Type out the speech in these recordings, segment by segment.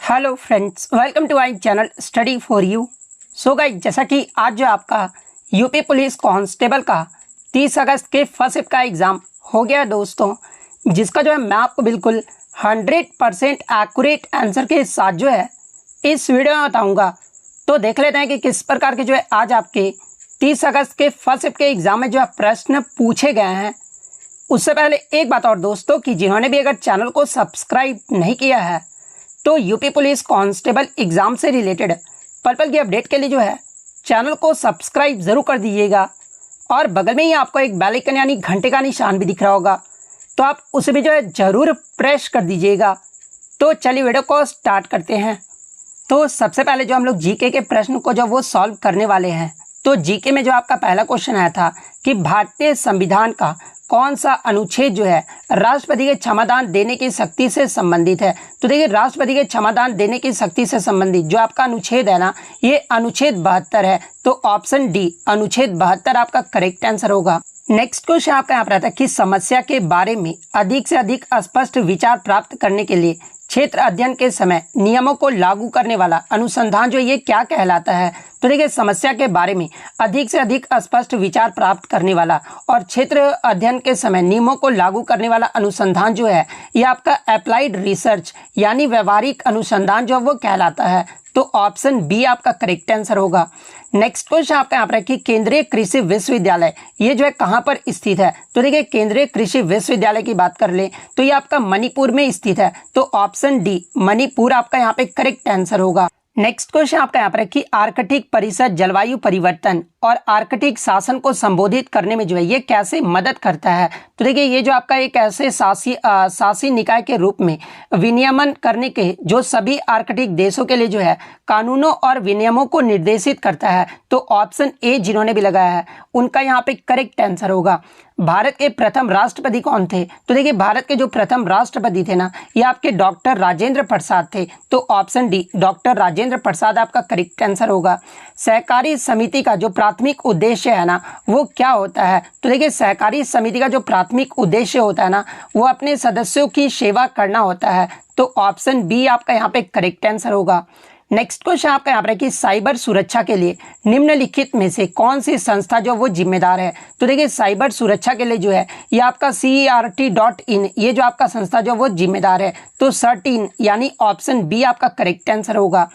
Hello friends, welcome to our channel study for you. So guys, जैसा कि आज जो आपका यूपी पुलिस कांस्टेबल का 30 अगस्त के फर्स्ट शिफ्ट का एग्ज़ाम हो गया दोस्तों, जिसका जो है मैं आपको बिल्कुल 100% एक्यूरेट आंसर के साथ जो है इस वीडियो में बताऊंगा। तो देख लेते हैं कि किस प्रकार के जो है आज आपके 30 अगस्त के फर्स्ट शिफ्ट के एग्ज़ाम में जो है प्रश्न पूछे गए हैं। उससे पहले एक बात और दोस्तों, कि जिन्होंने भी अगर चैनल को सब्सक्राइब नहीं किया है तो यूपी पुलिस कांस्टेबल एग्ज़ाम से रिलेटेड पल की अपडेट के लिए जो है चैनल को सब्सक्राइब ज़रूर कर दीजिएगा। और बगल में ही आपको एक बेल आइकन यानी घंटे का निशान भी दिख रहा होगा, तो आप उसे भी जो है ज़रूर प्रेस कर दीजिएगा। तो चलिए वीडियो को स्टार्ट करते हैं। तो सबसे पहले जो हम लोग जीके के प्रश्न को जो वो सॉल्व करने वाले हैं। तो जीके में जो आपका पहला क्वेश्चन आया था कि भारतीय संविधान का कौन सा अनुच्छेद जो है राष्ट्रपति के क्षमादान देने की शक्ति से संबंधित है। तो देखिए, राष्ट्रपति के क्षमादान देने की शक्ति से संबंधित जो आपका अनुच्छेद है ना, ये अनुच्छेद 72 है। तो ऑप्शन डी अनुच्छेद 72 आपका करेक्ट आंसर होगा। नेक्स्ट क्वेश्चन आपका यहाँ पर आता है कि समस्या के बारे में अधिक से अधिक स्पष्ट विचार प्राप्त करने के लिए क्षेत्र अध्ययन के समय नियमों को लागू करने वाला अनुसंधान जो ये क्या कहलाता है। तो देखिए, समस्या के बारे में अधिक से अधिक स्पष्ट विचार प्राप्त करने वाला और क्षेत्र अध्ययन के समय नियमों को लागू करने वाला अनुसंधान जो है ये आपका अप्लाइड रिसर्च यानी व्यवहारिक अनुसंधान जो वो कहलाता है। तो ऑप्शन बी आपका करेक्ट आंसर होगा। नेक्स्ट क्वेश्चन आपका यहाँ पर है कि केंद्रीय कृषि विश्वविद्यालय ये जो है कहाँ पर स्थित है। तो देखिए, केंद्रीय कृषि विश्वविद्यालय की बात कर ले तो ये आपका मणिपुर में स्थित है। तो ऑप्शन डी मणिपुर आपका यहाँ पे करेक्ट आंसर होगा। नेक्स्ट क्वेश्चन आपका यहाँ पर है कि आर्कटिक परिषद जलवायु परिवर्तन और आर्कटिक शासन को संबोधित करने में जो है ये कैसे मदद करता है। तो देखिए, ये जो आपका एक ऐसे शासी निकाय के रूप में विनियमन करने के जो सभी आर्कटिक देशों के लिए जो है कानूनों और विनियमों को निर्देशित करता है। तो ऑप्शन ए जिन्होंने भी लगाया है उनका यहाँ पे करेक्ट आंसर होगा। भारत के प्रथम राष्ट्रपति कौन थे। तो देखिए, भारत के जो प्रथम राष्ट्रपति थे ना, ये आपके डॉक्टर राजेंद्र प्रसाद थे। तो option D doctor Rajendra Prasad आपका करेक्ट आंसर होगा। सहकारी समिति का जो प्राथमिक उद्देश्य है ना, वो क्या होता है। तो देखिए, सहकारी समिति का जो प्राथमिक उद्देश्य होता है ना, वो अपने सदस्यों की सेवा करना होता है। तो ऑप्शन बी आपका यहाँ पे करेक्ट आंसर होगा। नेक्स्ट क्वेश्चन आपका यहाँ पर है कि साइबर सुरक्षा के लिए निम्नलिखित में से कौन सी संस्था जो वो जिम्मेदार है। तो देखिए, साइबर सुरक्षा के लिए जो है ये आपका CERT.in ये जो आपका संस्था जो वो जिम्मेदार है। तो CERT.in यानी ऑप्शन बी आपका करेक्ट आंसर होगा।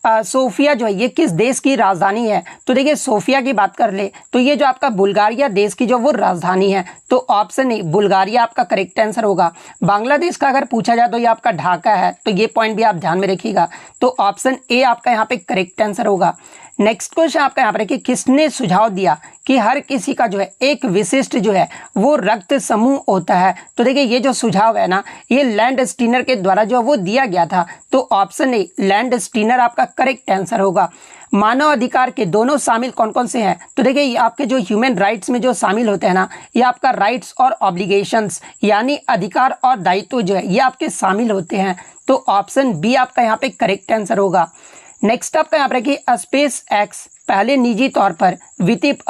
सोफिया जो है ये किस देश की राजधानी है। तो देखिए, सोफिया की बात कर ले तो ये जो आपका बुल्गारिया देश की जो वो राजधानी है। तो ऑप्शन ए बुल्गारिया आपका करेक्ट आंसर होगा। बांग्लादेश का अगर पूछा जाए तो ये आपका ढाका है। तो ये पॉइंट भी आप ध्यान में रखिएगा। तो ऑप्शन ए आपका यहाँ पे करेक्ट आंसर होगा। नेक्स्ट क्वेश्चन आपका यहाँ पर है कि किसने सुझाव दिया कि हर किसी का जो है एक विशिष्ट जो है वो रक्त समूह होता है। तो देखिए, ये जो सुझाव है ना, ये लैंड स्टीनर के द्वारा जो वो दिया गया था। तो ऑप्शन ए लैंड स्टीनर आपका करेक्ट आंसर होगा। मानव अधिकार के दोनों शामिल कौन कौन से हैं। तो देखिए, ये आपके जो ह्यूमन राइट्स में जो शामिल होते हैं ना, ये आपका राइट्स और ऑब्लिगेशंस यानी अधिकार और दायित्व जो है ये आपके शामिल होते हैं। तो ऑप्शन बी आपका यहाँ पे करेक्ट आंसर होगा। नेक्स्ट आपका यहाँ पर कि स्पेस एक्स पहले निजी तौर पर वित्त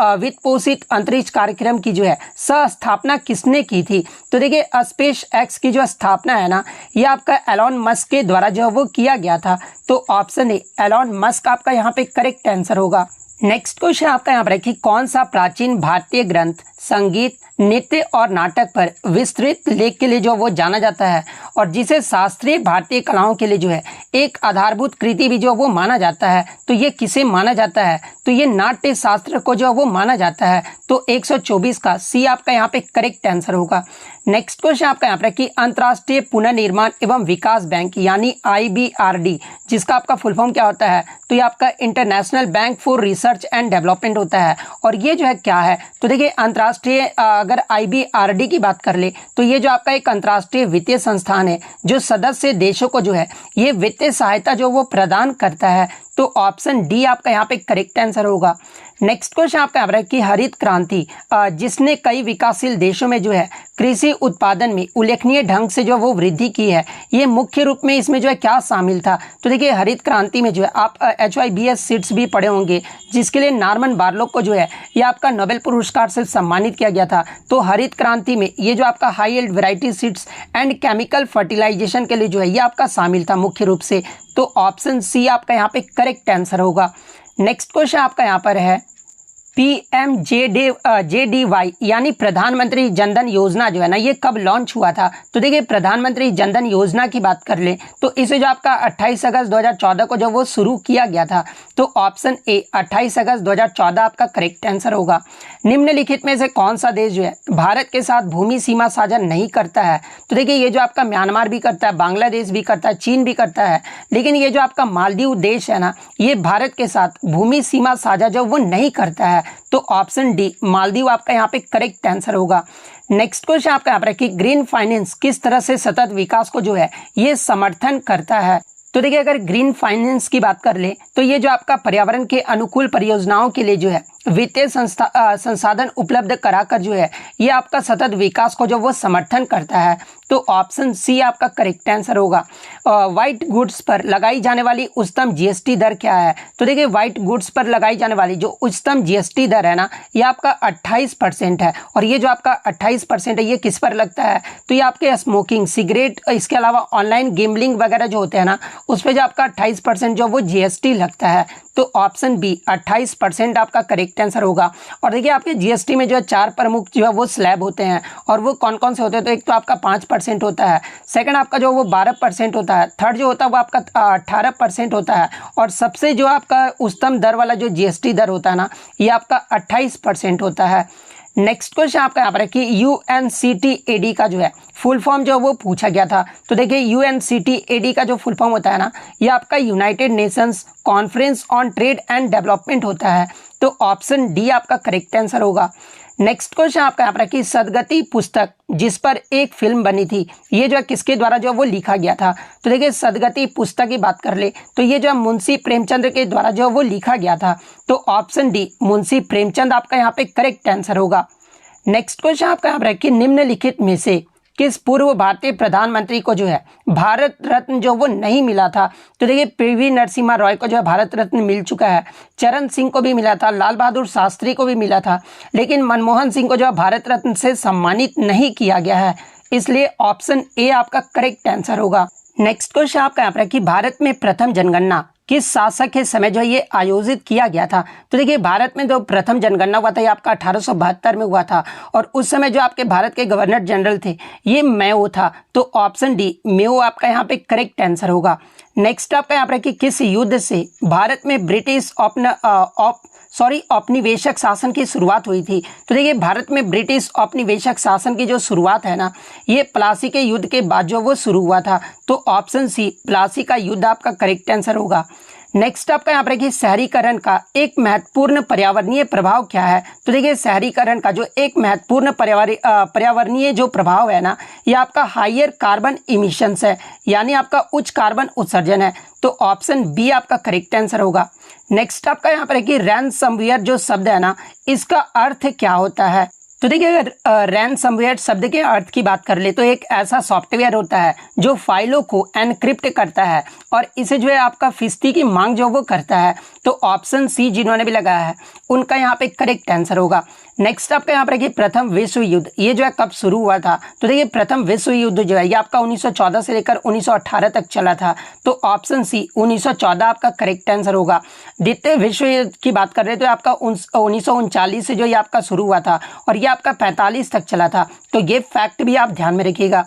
पोषित अंतरिक्ष कार्यक्रम की जो है सह स्थापना किसने की थी। तो देखिए, स्पेस एक्स की जो स्थापना है ना, ये आपका एलॉन मस्क के द्वारा जो है वो किया गया था। तो ऑप्शन ए एलॉन मस्क आपका यहाँ पे करेक्ट आंसर होगा। नेक्स्ट क्वेश्चन आपका यहाँ पर है कि कौन सा प्राचीन भारतीय ग्रंथ संगीत नृत्य और नाटक पर विस्तृत लेख के लिए जो वो जाना जाता है और जिसे शास्त्रीय भारतीय कलाओं के लिए जो है एक आधारभूत कृति भी जो वो माना जाता है। तो ये किसे माना जाता है। तो ये नाट्य शास्त्र को जो वो माना जाता है। तो 124 का सी आपका यहाँ पे करेक्ट आंसर होगा। नेक्स्ट क्वेश्चन आपका यहाँ पर कि अंतर्राष्ट्रीय पुनर्निर्माण एवं विकास बैंक यानी IBRD जिसका आपका फुल फॉर्म क्या होता है। तो ये आपका international bank for research and development होता है। और ये जो है क्या है। तो देखिए, अंतर्राष्ट्रीय अगर IBRD की बात कर ले तो ये जो आपका एक अंतर्राष्ट्रीय वित्तीय संस्थान है जो सदस्य देशों को जो है ये वित्तीय सहायता जो वो प्रदान करता है। तो ऑप्शन डी आपका यहाँ पे करेक्ट आंसर होगा। नेक्स्ट क्वेश्चन आपका यहाँ पर है कि हरित क्रांति जिसने कई विकासशील देशों में जो है कृषि उत्पादन में उल्लेखनीय ढंग से जो वो वृद्धि की है, ये मुख्य रूप में इसमें जो है क्या शामिल था। तो देखिए हरित क्रांति में जो है आप HYBS सीड्स भी पढ़े होंगे, जिसके लिए नॉर्मन बोरलॉग को जो है ये आपका नोबेल पुरस्कार से सम्मानित किया गया था। तो हरित क्रांति में ये जो आपका high yield variety seeds and chemical fertilisation के लिए जो है ये आपका शामिल था मुख्य रूप से। तो ऑप्शन सी आपका यहाँ पे करेक्ट आंसर होगा। नेक्स्ट क्वेश्चन आपका यहाँ पर है PMJDY यानी प्रधानमंत्री जनधन योजना जो है ना, ये कब लॉन्च हुआ था। तो देखिए प्रधानमंत्री जनधन योजना की बात कर ले तो इसे जो आपका 28 अगस्त 2014 को जब वो शुरू किया गया था, तो ऑप्शन ए 28 अगस्त 2014 आपका करेक्ट आंसर होगा। निम्नलिखित में से कौन सा देश जो है भारत के साथ भूमि सीमा साझा नहीं करता है। तो देखिए ये जो आपका म्यांमार भी करता है, बांग्लादेश भी करता है, चीन भी करता है, लेकिन ये जो आपका मालदीव देश है ना, ये भारत के साथ भूमि सीमा साझा जो वो नहीं करता है। तो ऑप्शन डी मालदीव आपका यहाँ पे करेक्ट आंसर होगा। नेक्स्ट क्वेश्चन आपका यहाँ पर है कि ग्रीन फाइनेंस किस तरह से सतत विकास को जो है ये समर्थन करता है। तो देखिए अगर ग्रीन फाइनेंस की बात कर ले तो ये जो आपका पर्यावरण के अनुकूल परियोजनाओं के लिए जो है वित्तीय संसाधन उपलब्ध कराकर जो है ये आपका सतत विकास को जो वो समर्थन करता है। तो ऑप्शन सी आपका करेक्ट आंसर होगा। व्हाइट गुड्स पर लगाई जाने वाली उच्चतम जीएसटी दर क्या है। तो देखिए व्हाइट गुड्स पर लगाई जाने वाली जो उच्चतम जीएसटी दर है ना, ये आपका 28% है। और ये जो आपका 28% है ये किस पर लगता है। तो ये आपके स्मोकिंग, सिगरेट, इसके अलावा ऑनलाइन गेमलिंग वगैरह जो होते हैं ना, उस पर जो आपका 28% जो वो जीएसटी लगता है। तो ऑप्शन बी 28% आपका करेक्ट आंसर होगा। और देखिए आपके जीएसटी में जो है 4 प्रमुख जो है वो स्लैब होते हैं, और वो कौन कौन से होते हैं। तो एक तो आपका 5% होता है, सेकंड आपका जो वो 12% होता है, थर्ड जो होता है वो आपका 18% होता है, और सबसे जो आपका उच्चतम दर वाला जो जीएसटी दर होता है ना, ये आपका 28% होता है। नेक्स्ट क्वेश्चन आपका यहाँ पर है कि UNCTAD का जो है फुल फॉर्म जो वो पूछा गया था। तो देखिए UNCTAD का जो फुल फॉर्म होता है ना, ये आपका United Nations conference on trade and development होता है। तो ऑप्शन डी आपका करेक्ट आंसर होगा। नेक्स्ट क्वेश्चन आपका यहाँ पर कि सदगति पुस्तक जिस पर एक फिल्म बनी थी, ये जो है किसके द्वारा जो वो लिखा गया था। तो देखिए सदगति पुस्तक की बात कर ले तो ये जो है मुंशी प्रेमचंद के द्वारा जो वो लिखा गया था। तो ऑप्शन डी मुंशी प्रेमचंद आपका यहाँ पे करेक्ट आंसर होगा। नेक्स्ट क्वेश्चन आपका यहाँ पर कि निम्नलिखित में से किस पूर्व भारतीय प्रधानमंत्री को जो है भारत रत्न जो वो नहीं मिला था। तो देखिए PV नरसिम्हा रॉय को जो है भारत रत्न मिल चुका है, चरण सिंह को भी मिला था, लाल बहादुर शास्त्री को भी मिला था, लेकिन मनमोहन सिंह को जो है भारत रत्न से सम्मानित नहीं किया गया है। इसलिए ऑप्शन ए आपका करेक्ट आंसर होगा। नेक्स्ट क्वेश्चन आपका यहाँ पर कि भारत में प्रथम जनगणना किस शासक के समय जो ये आयोजित किया गया था। तो देखिए भारत में जो प्रथम जनगणना हुआ था ये आपका 1872 में हुआ था, और उस समय जो आपके भारत के गवर्नर जनरल थे ये मेयो था। तो ऑप्शन डी मेयो आपका यहाँ पे करेक्ट आंसर होगा। नेक्स्ट आपका यहाँ पर कि किस युद्ध से भारत में ब्रिटिश औपनिवेशिक शासन की शुरुआत हुई थी। तो देखिए भारत में ब्रिटिश औपनिवेशिक शासन की जो शुरुआत है ना, ये प्लासी के युद्ध के बाद जो वो शुरू हुआ था। तो ऑप्शन सी प्लासी का युद्ध आपका करेक्ट आंसर होगा। नेक्स्ट आपका यहाँ पर कि शहरीकरण का एक महत्वपूर्ण पर्यावरणीय प्रभाव क्या है। तो देखिए शहरीकरण का जो एक महत्वपूर्ण पर्यावरणीय जो प्रभाव है ना, ये आपका हायर कार्बन इमिशंस है, यानी आपका उच्च कार्बन उत्सर्जन है। तो ऑप्शन बी आपका करेक्ट आंसर होगा। नेक्स्ट आपका यहाँ पर है कि रैनसमवेयर जो शब्द है ना, इसका अर्थ क्या होता है। तो देखिए अगर रैनसमवेयर शब्द के अर्थ की बात कर ले तो एक ऐसा सॉफ्टवेयर होता है जो फाइलों को एनक्रिप्ट करता है, और इसे जो है आपका फिस्ती की मांग जो वो करता है। तो ऑप्शन सी जिन्होंने भी लगाया है उनका यहाँ पे करेक्ट आंसर होगा। नेक्स्ट आपका यहाँ पर कि प्रथम विश्व युद्ध ये जो है कब शुरू हुआ था। तो देखिए प्रथम विश्व युद्ध जो है ये आपका 1914 से लेकर 1918 तक चला था। तो ऑप्शन सी 1914 आपका करेक्ट आंसर होगा। द्वितीय विश्व युद्ध की बात कर रहे हैं तो आपका 1939 से जो ये आपका शुरू हुआ था, और ये आपका 45 तक चला था। तो ये फैक्ट भी आप ध्यान में रखिएगा।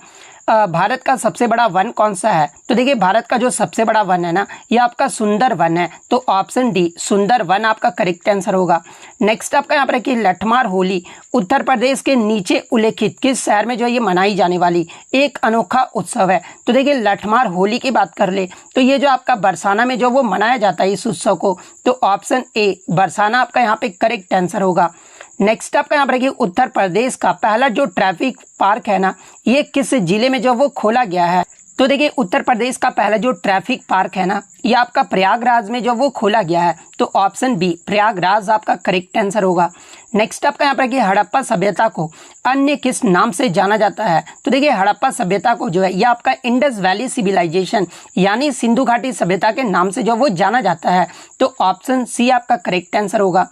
भारत का सबसे बड़ा वन कौन सा है। तो देखिए भारत का जो सबसे बड़ा वन है ना, ये आपका सुंदर वन है। तो ऑप्शन डी सुंदर वन आपका करेक्ट आंसर होगा। नेक्स्ट आपका यहाँ पर है कि लठमार होली उत्तर प्रदेश के नीचे उल्लेखित किस शहर में जो है ये मनाई जाने वाली एक अनोखा उत्सव है। तो देखिए लठमार होली की बात कर ले तो ये जो आपका बरसाना में जो वो मनाया जाता है इस उत्सव को। तो ऑप्शन ए बरसाना आपका यहाँ पे करेक्ट आंसर होगा। नेक्स्ट आपका यहाँ पर कि उत्तर प्रदेश का पहला जो ट्रैफिक पार्क है ना, ये किस जिले में जो वो खोला गया है। तो तो देखिए उत्तर प्रदेश का पहला जो ट्रैफिक पार्क है ना, ये आपका प्रयागराज में जो वो खोला गया है, तो ऑप्शन बी प्रयागराज आपका करेक्ट आंसर होगा। नेक्स्ट आपका यहाँ पर कि हड़प्पा सभ्यता को अन्य किस नाम से जाना जाता है, तो देखिए हड़प्पा सभ्यता को जो है ये आपका इंडस वैली सिविलाइजेशन यानी सिंधु घाटी सभ्यता के नाम से जो वो जाना जाता है, तो ऑप्शन सी आपका करेक्ट आंसर होगा।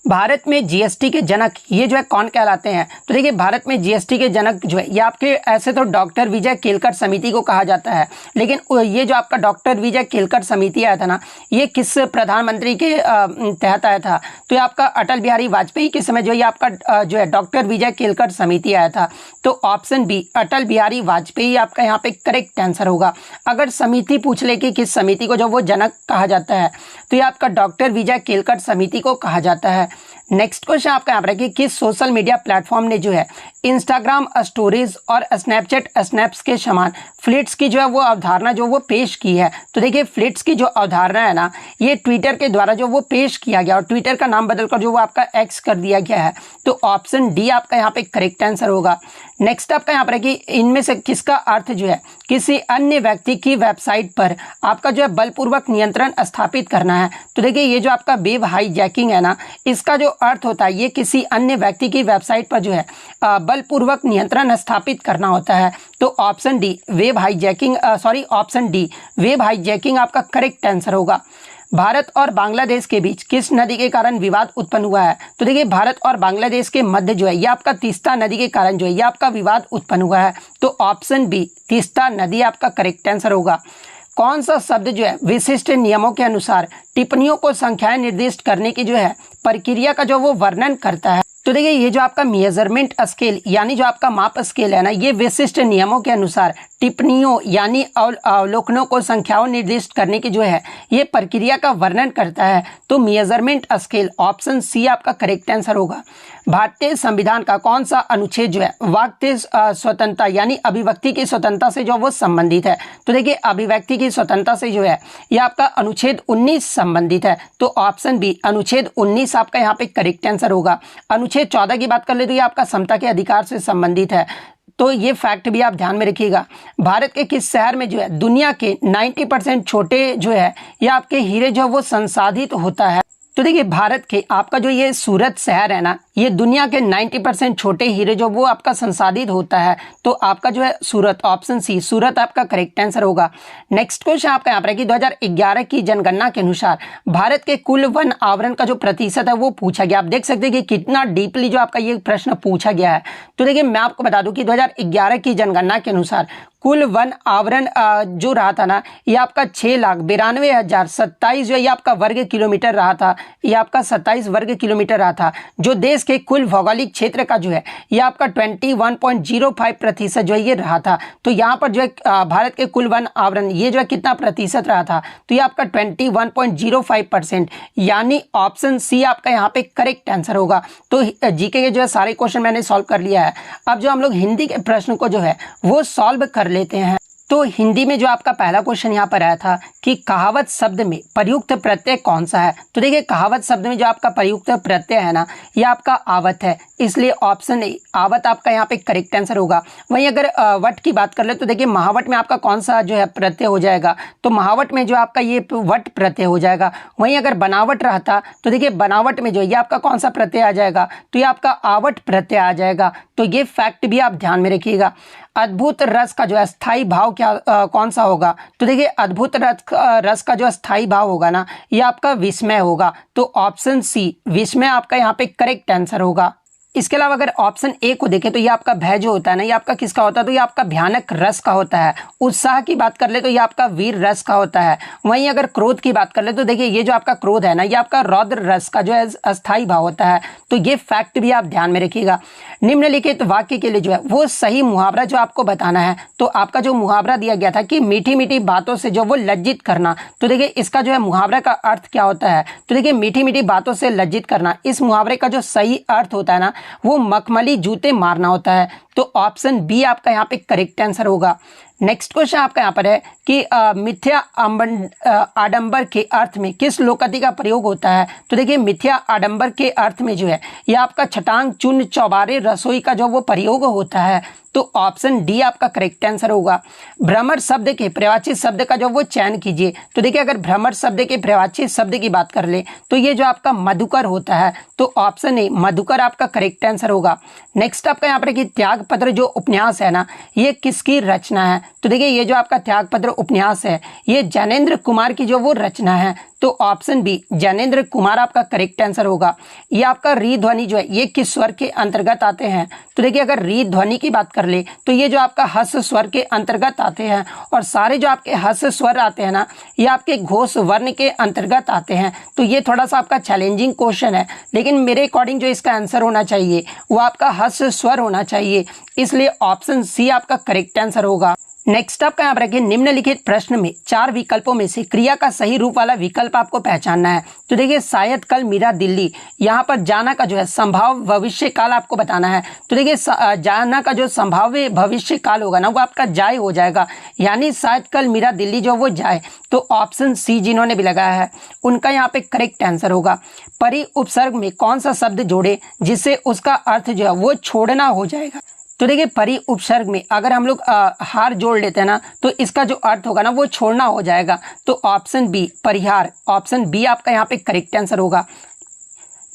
भारत में जीएसटी के जनक ये जो है कौन कहलाते हैं, तो देखिए भारत में जीएसटी के जनक जो है ये आपके ऐसे तो डॉक्टर विजय केलकर समिति को कहा जाता है, लेकिन ये जो आपका डॉक्टर विजय केलकर समिति आया था ना, ये किस प्रधानमंत्री के तहत आया था, तो ये आपका अटल बिहारी वाजपेयी के समय जो ये आपका जो है डॉक्टर विजय केलकर समिति आया था, तो ऑप्शन बी अटल बिहारी वाजपेयी आपका यहाँ पे करेक्ट आंसर होगा। अगर समिति पूछ ले कि किस समिति को जो वो जनक कहा जाता है, तो ये आपका डॉक्टर विजय केलकर समिति को कहा जाता है। नेक्स्ट क्वेश्चन आपका यहाँ पर है कि किस सोशल मीडिया प्लेटफॉर्म ने जो है इंस्टाग्राम स्टोरीज और स्नैपचैट स्नैप्स के समान फ्लिट्स की जो है वो अवधारणा जो वो पेश की है, तो देखिए फ्लिट्स की जो अवधारणा है ना, ये ट्विटर के द्वारा जो वो पेश किया गया और ट्विटर का नाम बदलकर जो वो आपका एक्स कर दिया गया है, तो ऑप्शन डी आपका यहाँ पे करेक्ट आंसर होगा। नेक्स्ट आपका यहाँ पर है कि इनमें से किसका अर्थ जो है किसी अन्य व्यक्ति की वेबसाइट पर आपका जो है बलपूर्वक नियंत्रण स्थापित करना है, तो देखिए ये जो आपका वेब हाईजैकिंग है ना, इसका जो अर्थ होता है ये किसी अन्य व्यक्ति की वेबसाइट पर जो है बलपूर्वक नियंत्रण स्थापित करना होता है, तो option D web hijacking option D web hijacking आपका करेक्ट आंसर होगा। भारत और बांग्लादेश के बीच किस नदी के कारण विवाद उत्पन्न हुआ है, तो देखिए भारत और बांग्लादेश के मध्य जो है ये आपका तीस्ता नदी के कारण जो है ये आपका विवाद उत्पन्न हुआ है, तो ऑप्शन बी तीस्ता नदी आपका करेक्ट आंसर होगा। कौन सा शब्द जो है विशिष्ट नियमों के अनुसार टिप्पणियों को संख्याएं निर्दिष्ट करने की जो है प्रक्रिया का जो वो वर्णन करता है, तो देखिए ये जो आपका मेजरमेंट स्केल यानी जो आपका माप स्केल है ना, ये विशिष्ट नियमों के अनुसार टिप्पणियों यानी अवलोकनों को संख्याओं निर्दिष्ट करने की जो है ये प्रक्रिया का वर्णन करता है, तो मेजरमेंट स्केल ऑप्शन सी आपका करेक्ट आंसर होगा। भारतीय संविधान का कौन सा अनुच्छेद जो है वाक् स्वतंत्रता यानी अभिव्यक्ति की स्वतंत्रता से जो वो संबंधित है, तो देखिए अभिव्यक्ति की स्वतंत्रता से जो है ये आपका अनुच्छेद 19 संबंधित है, तो ऑप्शन बी अनुच्छेद 19 आपका यहाँ पे करेक्ट आंसर होगा। अनुच्छेद 14 की बात कर ले तो ये आपका समता के अधिकार से संबंधित है, तो ये फैक्ट भी आप ध्यान में रखिएगा। भारत के किस शहर में जो है दुनिया के 90% छोटे जो है ये आपके हीरे जो वो संसाधित होता है, तो देखिए भारत के आपका जो ये सूरत शहर है ना, ये दुनिया के 90% छोटे हीरे जो वो आपका संसाधित होता है, तो आपका जो है सूरत ऑप्शन सी सूरत आपका करेक्ट आंसर होगा। नेक्स्ट क्वेश्चन आपका यहाँ पर है कि 2011 की जनगणना के अनुसार भारत के कुल वन आवरण का जो प्रतिशत है वो पूछा गया। आप देख सकते हैं कि कितना डीपली जो आपका ये प्रश्न पूछा गया है, तो देखिए मैं आपको बता दूं कि 2011 की जनगणना के अनुसार कुल वन आवरण जो रहा था ना, ये आपका 6,92,027 जो है ये आपका वर्ग किलोमीटर रहा था, ये आपका 27 वर्ग किलोमीटर रहा था। जो देश के कुल भौगोलिक क्षेत्र का जो है ये आपका 21.05% जो है ये रहा था, तो यहाँ पर जो है भारत के कुल वन आवरण ये जो है कितना प्रतिशत रहा था, तो ये आपका 21.05%, यानी ऑप्शन सी आपका यहाँ पे करेक्ट आंसर होगा। तो जीके के जो है सारे क्वेश्चन मैंने सॉल्व कर लिया है। अब जो हम लोग हिंदी के प्रश्न को जो है वो सॉल्व कर लेते हैं। तो हिंदी में जो आपका पहला क्वेश्चन यहाँ पर आया था कि कहावत शब्द में प्रयुक्त प्रत्यय कौन सा है, तो देखिए कहावत शब्द में जो आपका प्रयुक्त प्रत्यय है ना, ये आपका आवत है, इसलिए ऑप्शन ए आवत आपका यहाँ पे करेक्ट आंसर होगा। वहीं अगर वट की बात कर ले तो देखिए महावट में आपका कौन सा जो है प्रत्यय हो जाएगा, तो महावट में जो आपका ये वट प्रत्यय हो जाएगा। वहीं अगर बनावट रहता तो देखिए बनावट में जो ये आपका कौन सा प्रत्यय आ जाएगा, तो ये आपका आवट प्रत्यय आ जाएगा। तो ये फैक्ट भी आप ध्यान में रखिएगा। अद्भुत रस का जो है स्थायी भाव क्या कौन सा होगा, तो देखिए अद्भुत रस का जो स्थायी भाव होगा ना, ये आपका विस्मय होगा, तो ऑप्शन सी विस्मय आपका यहाँ पे करेक्ट आंसर होगा। इसके अलावा अगर ऑप्शन ए को देखें तो ये आपका भय जो होता है ना, ये आपका किसका होता है, तो ये आपका भयानक रस का होता है। उत्साह की बात कर ले तो ये आपका वीर रस का होता है। वहीं अगर क्रोध की बात कर ले तो देखिए ये जो आपका क्रोध है ना, ये आपका रौद्र रस का जो है अस्थायी भाव होता है। तो ये फैक्ट भी आप ध्यान में रखिएगा। निम्नलिखित वाक्य के लिए जो है वो सही मुहावरा जो आपको बताना है, तो आपका जो मुहावरा दिया गया था कि मीठी मीठी बातों से जो वो लज्जित करना, तो देखिए इसका जो है मुहावरा का अर्थ क्या होता है, तो देखिए मीठी मीठी बातों से लज्जित करना, इस मुहावरे का जो सही अर्थ होता है ना, वो मखमली जूते मारना होता है। तो ऑप्शन बी आपका यहाँ पे करेक्ट आंसर होगा। नेक्स्ट क्वेश्चन आपका यहाँ पर है कि मिथ्या आडंबर के अर्थ में किस लोकोक्ति का प्रयोग होता है। तो देखिए मिथ्या आडंबर के अर्थ में जो है ये आपका छटांग चूर्ण चौबारे रसोई का जो वो प्रयोग होता है। तो ऑप्शन डी आपका करेक्ट आंसर होगा। भ्रमर शब्द के प्रवाची शब्द का जो वो चयन कीजिए। तो देखिए अगर भ्रमर शब्द के प्रवाची शब्द की बात कर ले तो ये जो आपका मधुकर होता है। तो ऑप्शन ए मधुकर आपका करेक्ट आंसर होगा। नेक्स्ट आपका यहाँ पर कि त्यागपत्र जो उपन्यास है ना ये किसकी रचना है। तो देखिए ये जो आपका त्यागपत्र उपन्यास है ये ज्ञानेंद्र कुमार की जो वो रचना है। तो ऑप्शन बी ज्ञानेंद्र कुमार आपका करेक्ट आंसर होगा। ये आपका री ध्वनि जो है ये किस स्वर के अंतर्गत आते हैं। तो देखिए अगर री ध्वनि की बात कर ले तो ये जो आपका हस्स स्वर के अंतर्गत आते हैं और सारे जो आपके हस्स स्वर आते हैं ना ये आपके घोष वर्ण के अंतर्गत आते हैं। तो ये थोड़ा सा आपका चैलेंजिंग क्वेश्चन है, लेकिन मेरे अकॉर्डिंग जो इसका आंसर होना चाहिए वो आपका हस्स स्वर होना चाहिए, इसलिए ऑप्शन सी आपका करेक्ट आंसर होगा। नेक्स्ट आपका यहाँ पर रखिए निम्नलिखित प्रश्न में 4 विकल्पों में से क्रिया का सही रूप वाला विकल्प आपको पहचानना है। तो देखिए शायद कल मीरा दिल्ली, यहाँ पर जाना का जो है संभाव्य भविष्य काल आपको बताना है। तो देखिए जाना का जो संभाव्य भविष्य काल होगा ना वो आपका जाए हो जाएगा, यानी शायद कल मीरा दिल्ली जो वो जाए। तो ऑप्शन सी जिन्होंने भी लगाया है उनका यहाँ पे करेक्ट आंसर होगा। परि उपसर्ग में कौन सा शब्द जोड़े जिससे उसका अर्थ जो है वो छोड़ना हो जाएगा। तो देखिए परि उपसर्ग में अगर हम लोग हार जोड़ लेते हैं ना तो इसका जो अर्थ होगा ना वो छोड़ना हो जाएगा। तो ऑप्शन बी परिहार, ऑप्शन बी आपका यहाँ पे करेक्ट आंसर होगा।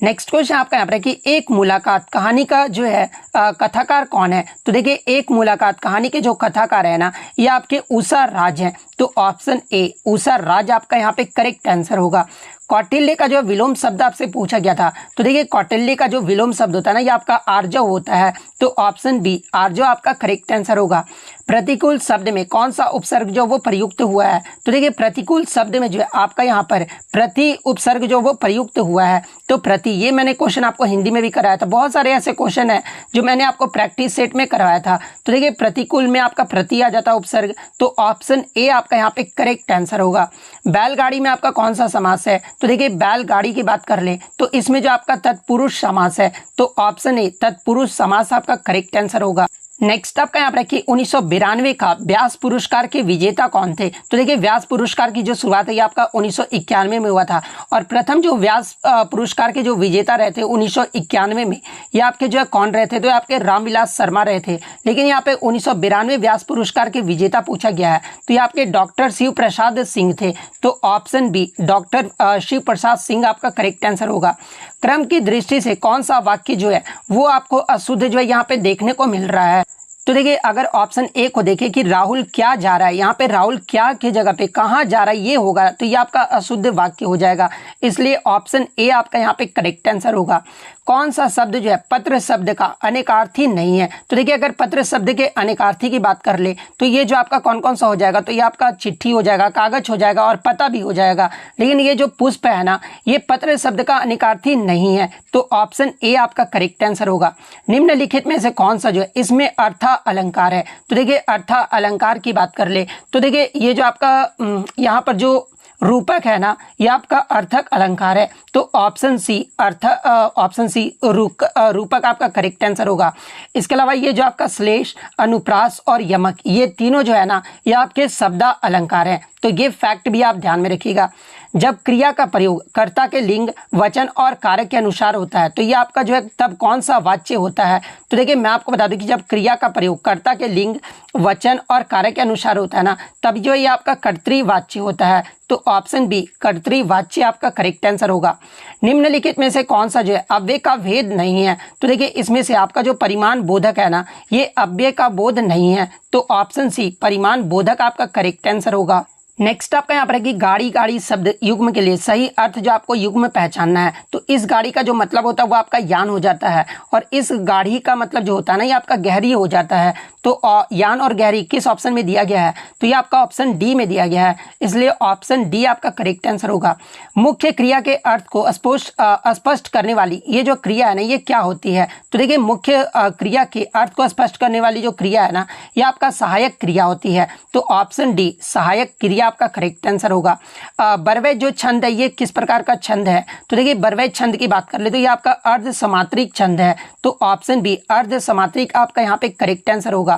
नेक्स्ट क्वेश्चन आपका यहाँ पर है कि एक मुलाकात कहानी का जो है कथाकार कौन है। तो देखिए एक मुलाकात कहानी के जो कथाकार है ना ये आपके उषा राज हैं। तो ऑप्शन ए उषा राज आपका यहाँ पे करेक्ट आंसर होगा। कौटिल्य का जो विलोम शब्द आपसे पूछा गया था। तो देखिए कौटिल्य का जो विलोम शब्द होता है ना ये आपका आर्जव होता है। तो ऑप्शन बी आर्जव आपका करेक्ट आंसर होगा। प्रतिकूल शब्द में कौन सा उपसर्ग जो वो प्रयुक्त हुआ है। तो देखिए प्रतिकूल शब्द में जो है आपका यहाँ पर प्रति उपसर्ग जो वो प्रयुक्त हुआ है। तो प्रति ये मैंने क्वेश्चन आपको हिंदी में भी कराया था, बहुत सारे ऐसे क्वेश्चन है जो मैंने आपको प्रैक्टिस सेट में करवाया था। तो देखिए प्रतिकूल में आपका प्रति आ जाता उपसर्ग। तो ऑप्शन ए आपका यहाँ पे करेक्ट आंसर होगा। बैलगाड़ी में आपका कौन सा समास है। तो देखिए बैलगाड़ी की बात कर ले तो इसमें जो आपका तत्पुरुष समास है। तो ऑप्शन ए तत्पुरुष समास आपका करेक्ट आंसर होगा। नेक्स्ट आपका यहाँ पर रखिए 1992 का व्यास पुरस्कार के विजेता कौन थे। तो देखिए व्यास पुरस्कार की जो शुरुआत है ये आपका 1991 में हुआ था और प्रथम जो व्यास पुरस्कार के जो विजेता रहे थे 1991 में ये आपके जो है कौन रहे थे। तो आपके रामविलास शर्मा रहे थे, लेकिन यहाँ पे 1992 व्यास पुरस्कार के विजेता पूछा गया है तो ये आपके डॉक्टर शिव प्रसाद सिंह थे। तो option B doctor Shiv Prasad Singh आपका करेक्ट आंसर होगा। क्रम की दृष्टि से कौन सा वाक्य जो है वो आपको अशुद्ध जो है यहाँ पे देखने को मिल रहा है। तो देखिए अगर ऑप्शन ए को देखें कि राहुल क्या जा रहा है, यहाँ पे राहुल क्या की जगह पे कहाँ जा रहा है ये होगा तो ये आपका अशुद्ध वाक्य हो जाएगा, इसलिए ऑप्शन ए आपका यहाँ पे करेक्ट आंसर होगा। कौन सा शब्द जो है पत्र शब्द का अनेकार्थी नहीं है। तो देखिए अगर पत्र शब्द के अनेकार्थी की बात कर ले तो ये जो आपका कौन कौन सा हो जाएगा। तो ये आपका चिट्ठी हो जाएगा, कागज हो जाएगा और पता भी हो जाएगा, लेकिन ये जो पुष्प है ना ये पत्र शब्द का अनेकार्थी नहीं है। तो ऑप्शन ए आपका करेक्ट आंसर होगा। निम्नलिखित में से कौन सा जो है इसमें अर्था अलंकार है। तो देखिए अर्था अलंकार की बात कर ले तो देखिए ये जो आपका यहाँ पर जो रूपक है ना ये आपका अर्थक अलंकार है। तो ऑप्शन सी ऑप्शन सी रूपक आपका करेक्ट आंसर होगा। इसके अलावा ये जो आपका श्लेष अनुप्रास और यमक ये तीनों जो है ना ये आपके शब्दा अलंकार है। तो ये फैक्ट भी आप ध्यान में रखिएगा। जब क्रिया का प्रयोग कर्ता के लिंग वचन और कारक के अनुसार होता है तो ये आपका जो है तब कौन सा वाच्य होता है। तो देखिए मैं आपको बता दूं कि जब क्रिया का प्रयोग कर्ता के लिंग वचन और कारक के अनुसार होता है ना तब जो ये आपका कर्तृवाच्य होता है। तो ऑप्शन बी कर्तृवाच्य आपका करेक्ट आंसर होगा। निम्नलिखित में से कौन सा जो है अव्यय का भेद नहीं है। तो देखिए इसमें से आपका जो परिमाण बोधक है ना ये अव्यय का बोध नहीं है। तो ऑप्शन सी परिमाण बोधक आपका करेक्ट आंसर होगा। नेक्स्ट आपका यहाँ पर है कि गाड़ी गाड़ी शब्द युग्म के लिए सही अर्थ जो आपको युग्म पहचानना है। तो इस गाड़ी का जो मतलब होता है वो आपका यान हो जाता है और इस गाड़ी का मतलब जो होता है ना ये आपका गहरी हो जाता है। तो यान और गहरी किस ऑप्शन में दिया गया है। तो ये आपका ऑप्शन डी में दिया गया है, इसलिए ऑप्शन डी आपका करेक्ट आंसर होगा। मुख्य क्रिया के अर्थ को स्पष्ट करने वाली ये जो क्रिया है ना ये क्या होती है। तो देखिए मुख्य क्रिया के अर्थ को स्पष्ट करने वाली जो क्रिया है ना ये आपका सहायक क्रिया होती है। तो ऑप्शन डी सहायक क्रिया आपका करेक्ट आंसर होगा। बरवै जो छंद है ये किस प्रकार का छंद है। तो देखिए बरवै छंद की बात कर ले तो ये आपका अर्ध समात्रिक छंद है। तो ऑप्शन बी अर्ध समात्रिक आपका यहाँ पे करेक्ट आंसर होगा।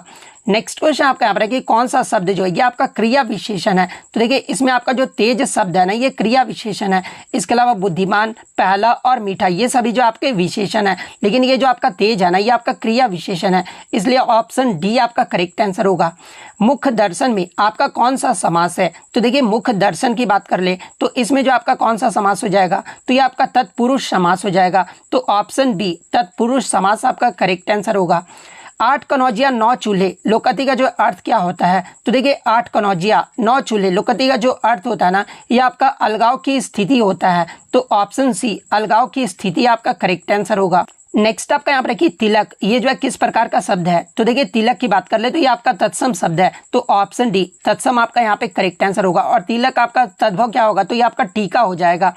नेक्स्ट क्वेश्चन आपका यहाँ पर है कि कौन सा शब्द जो है ये आपका क्रिया विशेषण है। तो देखिए इसमें आपका जो तेज शब्द है ना ये क्रिया विशेषण है। इसके अलावा बुद्धिमान, पहला और मीठा ये सभी जो आपके विशेषण है, लेकिन ये जो आपका तेज है ना ये आपका क्रिया विशेषण है, इसलिए ऑप्शन डी आपका करेक्ट आंसर होगा। मुख्य दर्शन में आपका कौन सा समास है। तो देखिए मुख्य दर्शन की बात कर ले तो इसमें जो आपका कौन सा समास हो जाएगा, तो ये आपका तत्पुरुष समास हो जाएगा। तो ऑप्शन बी तत्पुरुष समास आपका करेक्ट आंसर होगा। 8 कनौजिया 9 चूल्हे लोकति का जो अर्थ क्या होता है। तो देखिए 8 कनौजिया 9 चूल्हे लोकति का जो अर्थ होता है ना ये आपका अलगाव की स्थिति होता है। तो ऑप्शन सी अलगाव की स्थिति आपका करेक्ट आंसर होगा। नेक्स्ट आपका यहाँ पर रखिए तिलक, ये जो है किस प्रकार का शब्द है। तो देखिए तिलक की बात कर ले तो ये आपका तत्सम शब्द है। तो ऑप्शन डी तत्सम आपका यहाँ पे करेक्ट आंसर होगा। और तिलक आपका तद्भव क्या होगा, तो ये आपका टीका हो जाएगा।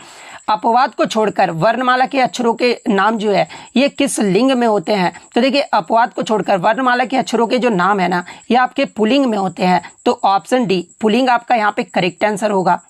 अपवाद को छोड़कर वर्णमाला के अक्षरों के नाम जो है ये किस लिंग में होते हैं। तो देखिए अपवाद को छोड़कर वर्णमाला के अक्षरों के जो नाम है ना ये आपके पुल्लिंग में होते हैं। तो ऑप्शन डी पुल्लिंग आपका यहाँ पे करेक्ट आंसर होगा।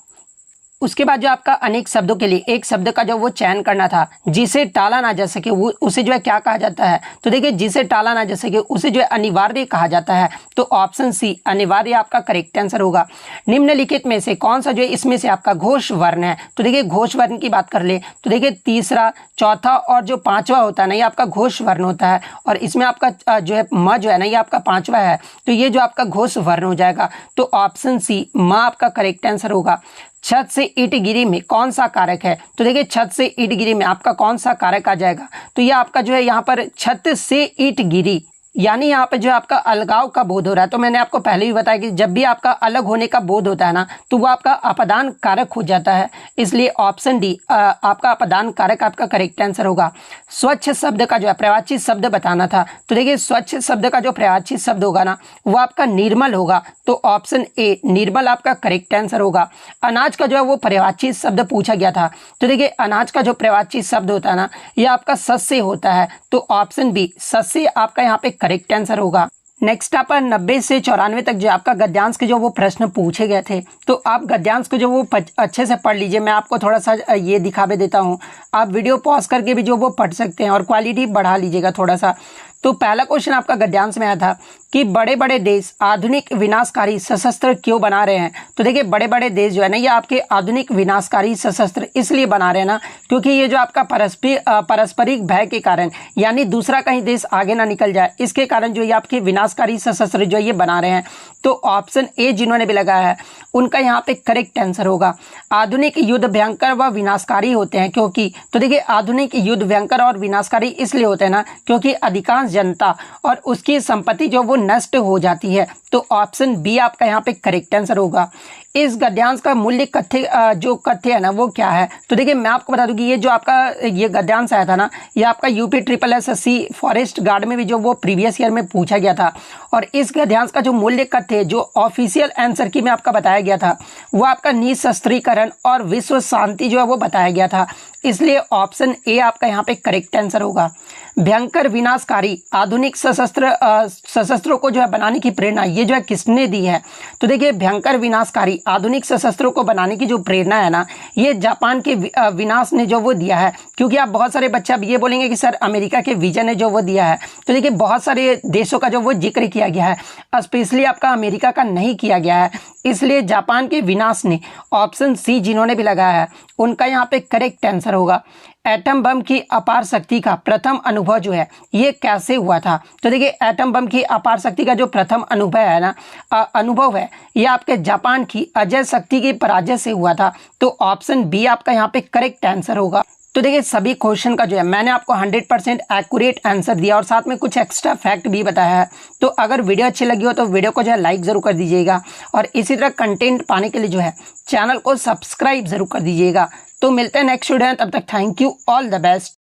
उसके बाद जो आपका अनेक शब्दों के लिए एक शब्द का जो वो चयन करना था जिसे टाला ना जा सके वो उसे जो है क्या कहा जाता है। तो देखिए जिसे टाला ना जा सके उसे जो है अनिवार्य कहा जाता है। तो ऑप्शन सी अनिवार्य आपका करेक्ट आंसर होगा। निम्नलिखित में से कौन सा जो है इसमें से आपका घोष वर्ण है। तो देखिए घोष वर्ण की बात कर ले तो देखिए तीसरा, चौथा और जो पांचवा होता है ना ये आपका घोष वर्ण होता है। और इसमें आपका जो है म जो है ना ये आपका पांचवा है। तो ये जो आपका घोष वर्ण हो जाएगा। तो ऑप्शन सी म आपका करेक्ट आंसर होगा। छत से ईंट गिरी में कौन सा कारक है। तो देखिए छत से ईंट गिरी में आपका कौन सा कारक आ जाएगा। तो ये आपका जो है यहाँ पर छत से ईंट गिरी यानी यहाँ पे जो आपका अलगाव का बोध हो रहा है। तो मैंने आपको पहले भी बताया कि जब भी आपका अलग होने का बोध होता है ना तो वो आपका अपदान कारक हो जाता है। इसलिए ऑप्शन डी आपका अपदान कारक आपका करेक्ट आंसर होगा। स्वच्छ शब्द का जो है प्रवाची शब्द बताना था। तो देखिए स्वच्छ शब्द का जो प्रवाची शब्द होगा ना वो आपका निर्मल होगा। तो ऑप्शन ए निर्मल आपका करेक्ट आंसर होगा। अनाज का जो है वो प्रवाची शब्द पूछा गया था। तो देखिए अनाज का जो प्रवाची शब्द होता है ना ये आपका सस्य होता है। तो ऑप्शन बी सस्य आपका यहाँ पे करेक्ट आंसर होगा। नेक्स्ट आपका 90 से 94 तक जो आपका गद्यांश के जो वो प्रश्न पूछे गए थे तो आप गद्यांश को जो वो अच्छे से पढ़ लीजिए। मैं आपको थोड़ा सा ये दिखा भी देता हूँ। आप वीडियो पॉज करके भी जो वो पढ़ सकते हैं और क्वालिटी बढ़ा लीजिएगा थोड़ा सा। तो पहला क्वेश्चन आपका गद्यांश में आया था कि बड़े बड़े देश आधुनिक विनाशकारी सशस्त्र क्यों बना रहे हैं। तो देखिए बड़े बड़े देश जो है ना ये आपके आधुनिक विनाशकारी सशस्त्र इसलिए बना रहे हैं ना क्योंकि ये जो आपका पारस्परिक भय के कारण यानी दूसरा कहीं देश आगे ना निकल जाए इसके कारण जो ये आपके विनाशकारी सशस्त्र जो ये बना रहे हैं। तो ऑप्शन ए जिन्होंने भी लगाया है उनका यहाँ पे करेक्ट आंसर होगा। आधुनिक युद्ध भयंकर व विनाशकारी होते हैं क्योंकि। तो देखिए आधुनिक युद्ध भयंकर और विनाशकारी इसलिए होते हैं ना क्योंकि अधिकांश जनता और उसकी संपत्ति जो वो नष्ट हो जाती है। तो ऑप्शन बी आपका यहाँ पे करेक्ट आंसर होगा। इस गद्यांश का मूल्य जो कथ्य है ना वो क्या है। तो देखिए मैं आपको बता दूं कि ये जो आपका ये गद्यांश आया था ना ये आपका यूपी SSSC फॉरेस्ट गार्ड में भी जो वो प्रीवियस ईयर में पूछा गया था। और इस गद्यांश का जो मूल्य कथ्य जो ऑफिशियल आंसर की में आपका बताया गया था वो आपका निशस्त्रीकरण और विश्व शांति जो है वो बताया गया था। इसलिए ऑप्शन ए आपका यहाँ पे करेक्ट आंसर होगा। भयंकर विनाशकारी आधुनिक सशस्त्रों को जो है बनाने की प्रेरणा ये जो है किसने दी है। तो देखिए भयंकर विनाशकारी आधुनिक सशस्त्रों को बनाने की जो प्रेरणा है ना ये जापान के विनाश ने जो वो दिया है। क्योंकि आप बहुत सारे बच्चे अब ये बोलेंगे कि सर अमेरिका के विजन ने जो वो दिया है। तो देखिए बहुत सारे देशों का जो वो जिक्र किया गया है स्पेशली आपका अमेरिका का नहीं किया गया है। इसलिए जापान के विनाश ने ऑप्शन सी जिन्होंने भी लगाया है उनका यहाँ पे करेक्ट आंसर होगा। एटम बम की अपार शक्ति का प्रथम अनुभव जो है ये कैसे हुआ था। तो देखिए एटम बम की अपार शक्ति का जो प्रथम अनुभव है ना अनुभव है ये आपके जापान की अजय शक्ति की पराजय से हुआ था। तो ऑप्शन बी आपका यहाँ पे करेक्ट आंसर होगा। तो देखिए सभी क्वेश्चन का जो है मैंने आपको 100% एक्यूरेट आंसर दिया और साथ में कुछ एक्स्ट्रा फैक्ट भी बताया है। तो अगर वीडियो अच्छी लगी हो तो वीडियो को जो है लाइक ज़रूर कर दीजिएगा और इसी तरह कंटेंट पाने के लिए जो है चैनल को सब्सक्राइब ज़रूर कर दीजिएगा। तो मिलते हैं नेक्स्ट वीडियो में, तब तक thank you, all the best.